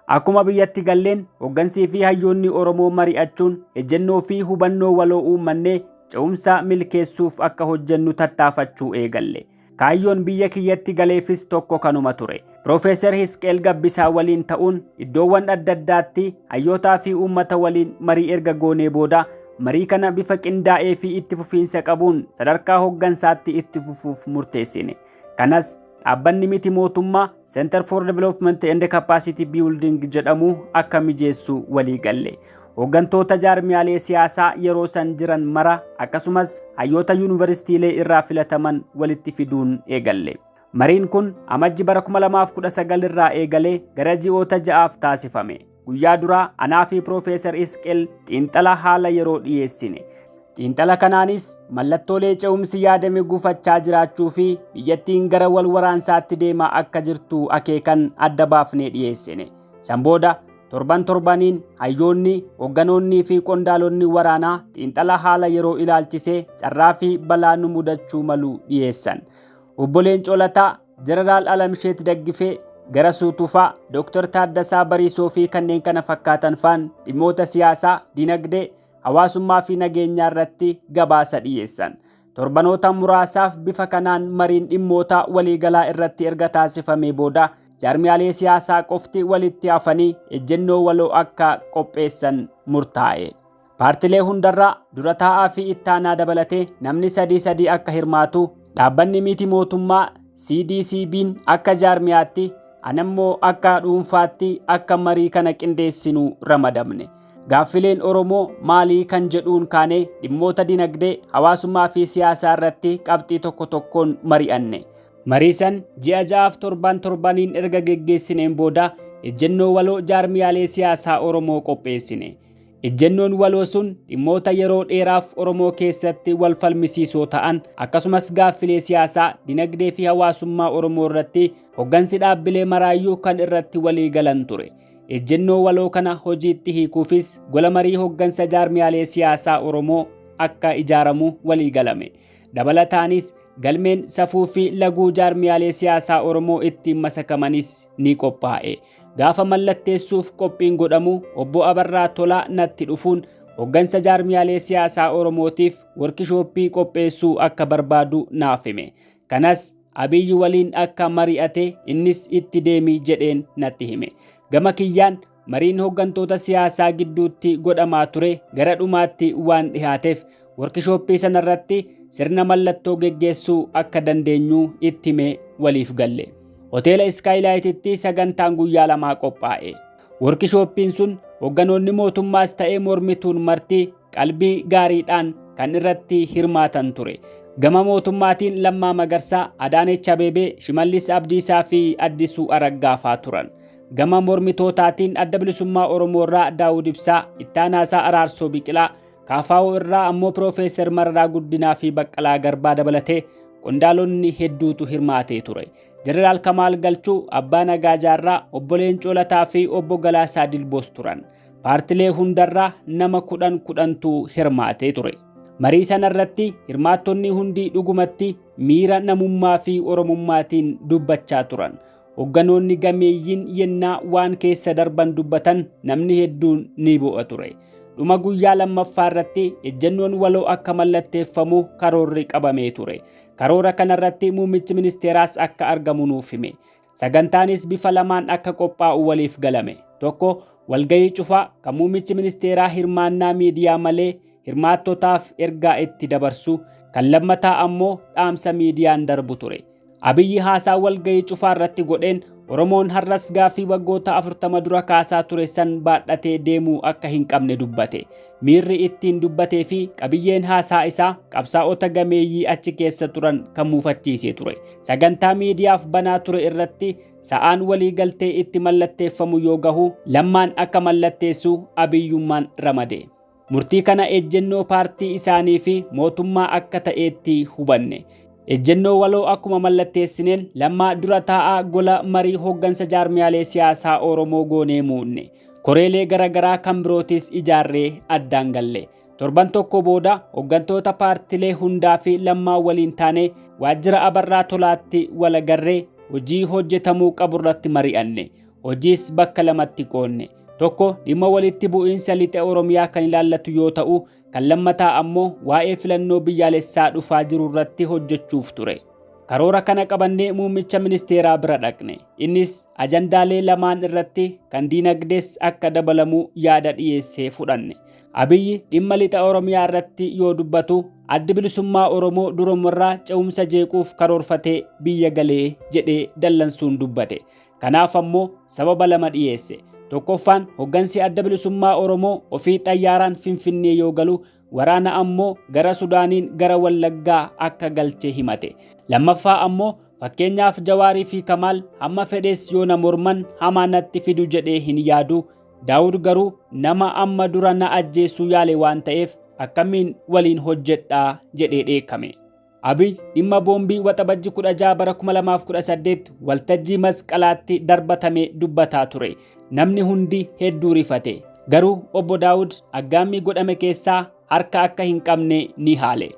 Akkuma biyyatti galleen hoggansii fi hayyoonni Oromoo mari'achuun ejjennoo fi hubannoo waloo uumannee ce'umsa milkeessuuf akka hojjennu tattaafachuu eegalle. Kaayyoon biyya kiyyatti galeefis tokko kanuma ture. Profeesar Hisqeel Gabbisaa waliin ta'uun iddoowwan adda addaatti hayyootaa fi uummata waliin marii erga goonee booda marii kana bifa qindaa'ee fi itti fufiinsa qabuun sadarkaa hoggansaatti itti fufuuf murteessine. Kanas dhaabbanni miti mootummaa Center for Development and Capacity Building jedhamu akka mijeessu walii galle. Hoggantoota jaarmiyaalee siyaasaa yeroo san jiran mara akkasumas hayyoota yuunivarsiitiilee irraa filataman walitti fiduun eegalle. Mariin kun amajji bara 2019 irraa eegalee gara ji'oota 6 taasifame. Guyyaa duraa anaa fi Profeesar Hisqeel xiinxala haala yeroo dhiyeessine. Xiinxala kanaanis mallattoolee ce'umsi yaadame gufachaa jiraachuu fi biyyattiin gara wal waraansaatti deemaa akka jirtu akeekan adda baafnee dhiyeessine. San booda torbaniin hayyoonni, hogganoonnii fi qondaalonni waraanaa xiinxala haala yeroo ilaalchisee carraa fi balaa nu mudachuu malu dhiyeessan. Obbo Leencoo Lataa, Jeneraal Alamsheet Daggifee, Garasuu Tufaa, Dr. Taaddasaa Bariisoo fi kanneen kana fakkaatan faan dhimmoota siyaasaa, dinagdee, hawaasummaa fi nageenyaa irratti gabaasa dhiyeessan. Torbanoota muraasaaf bifa kanaan mariin dhimmoota waliigalaa irratti erga taasifamee booda jaarmiyaalee siyaasaa qofti walitti hafanii ejjennoo waloo akka qopheessan murtaa'e. Paartilee hundarraa dura taa'aa fi ittaanaa dabalatee namni sadii akka hirmaatu dhaabbanni miti mootummaa CDCB'n akka jaarmiyaatti anammoo akka dhuunfaatti akka marii kana qindeessinu ramadamne. Gaaffileen Oromoo maalii kan jedhuun kaanee dhimmoota dinagdee, hawaasummaa fi siyaasaa irratti qabxii tokko tokkoon mari'anne. Mariisan ji'a 6 torbaniin erga geggeessineen booda ejjennoo waloo jaarmiyaalee siyaasaa Oromoo qopheessine. Ejjennoon waloo sun dhimmoota yeroo dheeraaf Oromoo keessatti wal falmisiisoo ta'an akkasumas gaaffilee siyaasaa, dinagdee fi hawaasummaa Oromoo irratti hoggansi dhaabbilee maraayyuu kan irratti walii galan ture. Ejjennoo waloo kana hojiitti hiikuufis gola marii hoggansa jaarmiyaalee siyaasaa Oromoo akka ijaaramu walii galame. Dabalataanis galmeen safuu fi laguu jaarmiyaalee siyaasaa Oromoo ittiin masakamanis ni qophaa'e. Gaafa mallatteessuuf qophiin godhamu obbo Abarraa Tolaa natti dhufuun hoggansa jaarmiyaalee siyaasaa Oromootiif workishooppii qopheessuu akka barbaadu naaf hime. Kanas Abiyyi waliin akka mari'ate innis itti deemi jedheen natti hime. Gama kiyyaan mariin hoggantoota siyaasaa gidduutti godhamaa ture gara dhumaatti waan dhihaateef workishooppii sanarratti sirna mallattoo geggeessuu akka dandeenyu itti hime waliif galle. Hoteela Skylight'tti sagantaan guyyaa 2 qophaa'e. Workishooppiin sun hogganoonni mootummaas ta'ee mormituun marti qalbii gaariidhaan kan irratti hirmaatan ture. Gama mootummaatiin Lammaa Magarsaa, Adaanech Abeebee, Shimallis Abdiisaa fi Addisuu Araggaafaa turan. Gama mormitootaatiin Adda Bilisummaa Oromoo irraa Daawud Ibsaa, Ittaanaasaa Araarsoo Biqilaa, KFO irraa ammoo Profeesar Mararaa Guddinaa fi Baqqalaa Garbaa dabalatee qondaalonni hedduutu hirmaatee ture. Jeneraal Kamaal Galchuu, Abbaa Nagaa Jaarraa, Obbo Leencoo Lataa fi Obbo Galaasaa Dilboos turan. Paartilee hundarraa nama 10tu hirmaatee ture. Marii sanarratti hirmaattonni hundi dhugumatti miira namummaa fi oromummaatiin dubbachaa turan. Hogganoonni gameeyyiin yennaa waan keessa darban dubbatan namni hedduun ni bo'a ture. Dhuma guyyaa lammaffaa irratti ejjennoon waloo akka mallatteeffamu karoorri qabamee ture. Karoora kanarratti muummichi ministeeraas akka argamu nuuf hime. Sagantaanis bifa lamaan akka qophaa'u waliif galame. Tokko walgahii cufaa kan muummichi ministeeraa hirmaannaa miidiyaa malee hirmaattotaaf ergaa itti dabarsu, kan lammataa ammoo dhaamsa miidiyaan darbu ture. Abiyyi haasaa walgahii cufaa irratti godheen Oromoon har'as gaaffii waggoota 40 dura kaasaa ture san baadhatee deemuu akka hin qabne dubbate. Miirri ittiin dubbatee fi qabiyyeen haasaa isaa qabsaa'ota gameeyyii achi keessa turan kan muufachiisee ture. Sagantaa miidiyaaf banaa ture irratti sa'aan walii galtee itti mallatteeffamu yoo gahu lammaan akka mallatteessu Abiyyummaan ramade. Murtii kana ejjennoo paartii isaanii fi mootummaa akka ta'eetti hubanne. Ejjennoo waloo akkuma mallatteessineen lammaa dura taa'aa gola marii hoggansa jaarmiyaalee siyaasaa Oromoo goonee muunne. Koreelee garagaraa kan birootis ijaarree addaan galle. Torban tokko booda hoggantoota paartilee hundaa fi lammaa waliin taane waajjira Abarraa Tolaatti wal agarree hojii hojjetamuu qabu irratti mari'anne. hojiis bakka lamatti qoonne. Tokko dhimma walitti bu'iinsa lixa Oromiyaa kan ilaallatu yoo ta'u, kan lammataa ammoo waa'ee filannoo biyyaalessaa dhufaa jiru irratti hojjechuuf ture. Karoora kana qabannee muummicha ministeeraa bira dhaqne. Innis ajandaalee lamaan irratti kan diinagdees akka dabalamu yaada dhiyeessee fudhanne. Abiyyi dhimma lixa Oromiyaa irratti yoo dubbatu addi bilisummaa Oromoo durumarraa ce'umsa jeequuf karoorfatee biyya galee jedhee dallansuun dubbate. Kanaaf ammoo sababa lama dhiyeesse. Tokkoffaan hoggansi adda bilisummaa Oromoo ofii xayyaaraan Finfinnee yoo galu waraana ammoo gara Sudaaniin gara Wallaggaa akka galchee himate. Lammaffaa ammoo fakkeenyaaf Jawaarii fi Kamaal hamma fedhes yoo na morman hamaa natti fidu jedhee hin yaadu. Daawud garuu nama amma dura na ajjeesuu yaale waan ta'eef akkamiin waliin hojjedhaa jedhee dheekame. Abiy dhimma boombii waxabajji 16 bara 2018 waltajjii masqalaatti darbatame dubbataa ture. Namni hundi hedduu rifate. Garuu obbo Daawud aggaammii godhame keessaa harka akka hin qabne ni haale.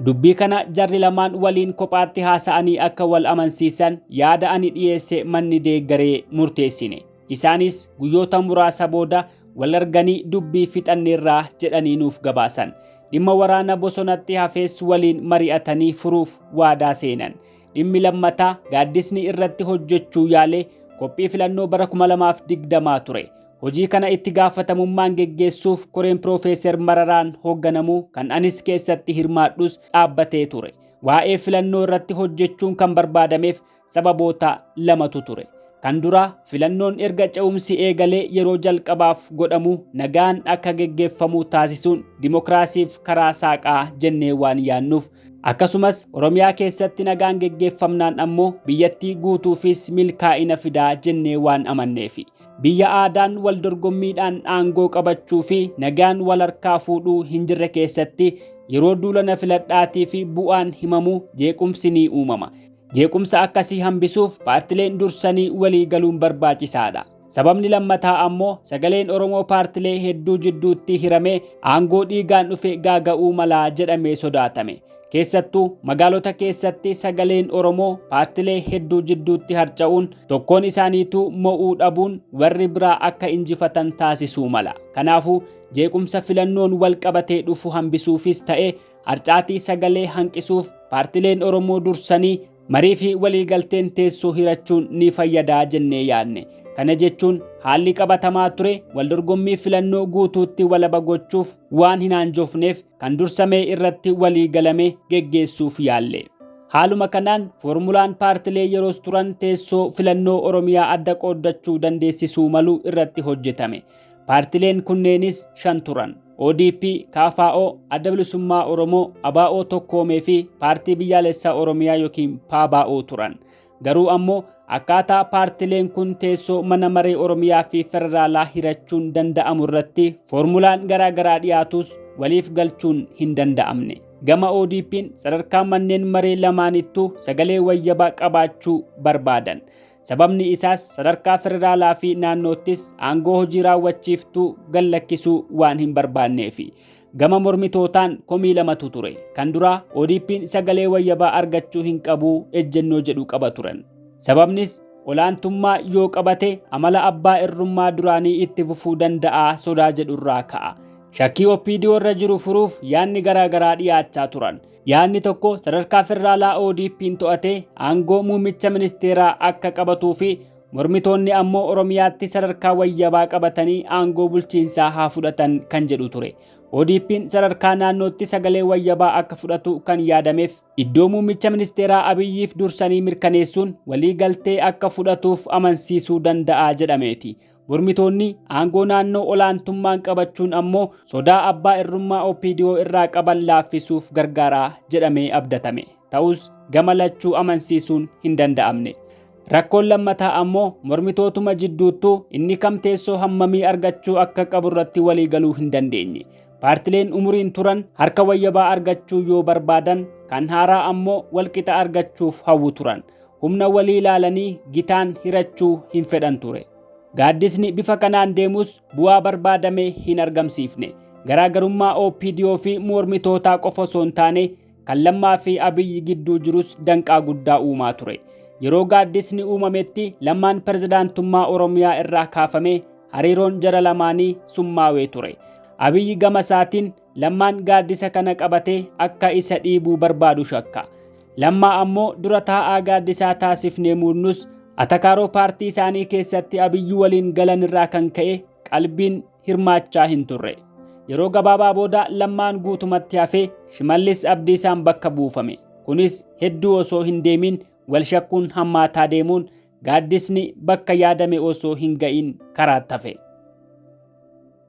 Dubbii kana jarri lamaan waliin kophaatti haasa'anii akka wal amansiisan yaada ani dhiyeesse manni deeggaree murteessine. Isaanis guyyoota muraasa booda wal arganii dubbii fixanneerraa jedhanii nuuf gabaasan. Dhimma waraana bosonatti hafees waliin mari'atanii furuuf waadaa seenan. Dhimmi lammataa gaaddisni irratti hojjechuu yaale qophii filannoo bara 2020 ture. Hojii kana itti gaafatamummaan geggeessuuf koreen Piroofeesar Mararaan hoogganamu kan anis keessatti hirmaadhus dhaabbatee ture. Waa'ee filannoo irratti hojjechuun kan barbaadameef sababoota lamatu ture. Kan dura filannoon erga ce'umsi eegalee yeroo jalqabaaf godhamu nagaan akka geggeeffamu taasisuun dimokiraasiif karaa saaqaa jennee waan yaannuuf, akkasumas Oromiyaa keessatti nagaan geggeeffamnaan ammoo biyyattii guutuufis milkaa'ina fidaa jennee waan amanneefi. Biyya aadaan wal dorgommiidhaan aangoo qabachuu fi nagaan wal harkaa fuudhuu hin jirre keessatti yeroo duulana filadhaatii fi bu'aan himamu jeequmsi ni uumama. Jeequmsa akkasii hambisuuf paartileen dursanii walii galuun barbaachisaadha. Sababni lammataa ammoo sagaleen Oromoo paartilee hedduu jidduutti hiramee aangoo dhiigaan dhufe gaaga'uu malaa jedhamee sodaatame. Keessattuu magaalota keessatti sagaleen Oromoo paartilee hedduu jidduutti harca'uun tokkoon isaaniituu mo'uu dhabuun warri biraa akka injifatan taasisuu mala. Kanaafuu jeequmsa filannoon wal qabatee dhufu hambisuufis ta'e harcaatii sagalee hanqisuuf paartileen Oromoo dursanii marii fi waliigalteen teessoo hirachuun ni fayyadaa jennee yaadne. Kana jechuun haalli qabatamaa ture waldorgommii filannoo guutuutti walaba gochuuf waan hin aanjofneef kan dursamee irratti waliigalame geggeessuuf yaalle. Haaluma kanaan formulaan paartilee yeroos turan teessoo filannoo Oromiyaa adda qooddachuu dandeessisuu malu irratti hojjetame. Paartileen kunneenis 5 turan. ODP, KFO, Adda Bilisummaa Oromoo, ABO Tokkoomee fi Paartii Biyyaalessaa Oromiyaa yookiin PABO turan. Garuu ammoo akkaataa paartileen kun teessoo mana maree Oromiyaa fi Federaalaa hirachuun danda'amu irratti formulaan garaagaraa dhiyaatus waliif galchuun hin danda'amne. Gama ODP'n sadarkaa manneen maree lamaanittuu sagalee wayyabaa qabaachuu barbaadan. Sababni isaas sadarkaa federaalaa fi naannoottis aangoo hojii raawwachiiftuu gallakkisuu waan hin barbaanneefi. Gama mormitootaan komii lamatu ture. Kan duraa ODP'n sagalee wayyabaa argachuu hin qabu ejjennoo jedhu qaba turan. Sababnis olaantummaa yoo qabate amala abbaa irrummaa duraanii itti fufuu danda'a sodaa jedhurraa ka'a. Shakkii OPDO irra jiru furuuf yaanni garaagaraa dhiyaachaa turan. Yaanni tokko sadarkaa federaalaa ODP'n to'atee aangoo muummicha ministeeraa akka qabatuu fi mormitoonni ammoo Oromiyaatti sadarkaa wayyabaa qabatanii aangoo bulchiinsaa haa fudhatan kan jedhu ture. ODP'n sadarkaa naannootti sagalee wayyabaa akka fudhatu kan yaadameef iddoo muummicha ministeeraa Abiyyiif dursanii mirkaneessuun walii galtee akka fudhatuuf amansiisuu danda'a jedhameeti. Mormitoonni aangoo naannoo olaantummaan qabachuun ammoo sodaa abbaa irrummaa OPDO irraa qaban laaffisuuf gargaaraa jedhamee abdatame. Ta'us gama lachuu amansiisuun hin danda'amne. Rakkoon lammataa ammoo mormitootuma jidduuttuu inni kam teessoo hammamii argachuu akka qabu irratti walii galuu hin dandeenye. Paartileen umuriin turan harka wayyabaa argachuu yoo barbaadan kan haaraa ammoo walqixa argachuuf hawwu turan. Humna walii ilaalanii gitaan hirachuu hin fedhan ture. Gaaddisni bifa kanaan deemus bu'aa barbaadame hin argamsiifne. Garaagarummaa OPDO fi mormitootaa qofa osoo hin taane kan Lammaa fi Abiyyi gidduu jirus danqaa guddaa uumaa ture. Yeroo gaaddisni uumametti Lammaan pirezidaantummaa Oromiyaa irraa kaafame hariiroon jara lamaanii summaawee ture. Abiyyi gama isaatiin Lammaan gaaddisa kana qabatee akka isa dhiibuu barbaadu shakka. Lammaa ammoo dura taa'aa gaaddisaa taasifnee muudnus atakaaroo paartii isaanii keessatti Abiyyi waliin galan irraa kan ka'e qalbiin hirmaachaa hin turre. Yeroo gabaabaa booda Lammaan guutumatti hafee Shimallis Abdiisaan bakka buufame. Kunis hedduu osoo hin deemin wal shakkuun hammaataa deemuun gaaddisni bakka yaadame osoo hin ga'in karaatti hafe.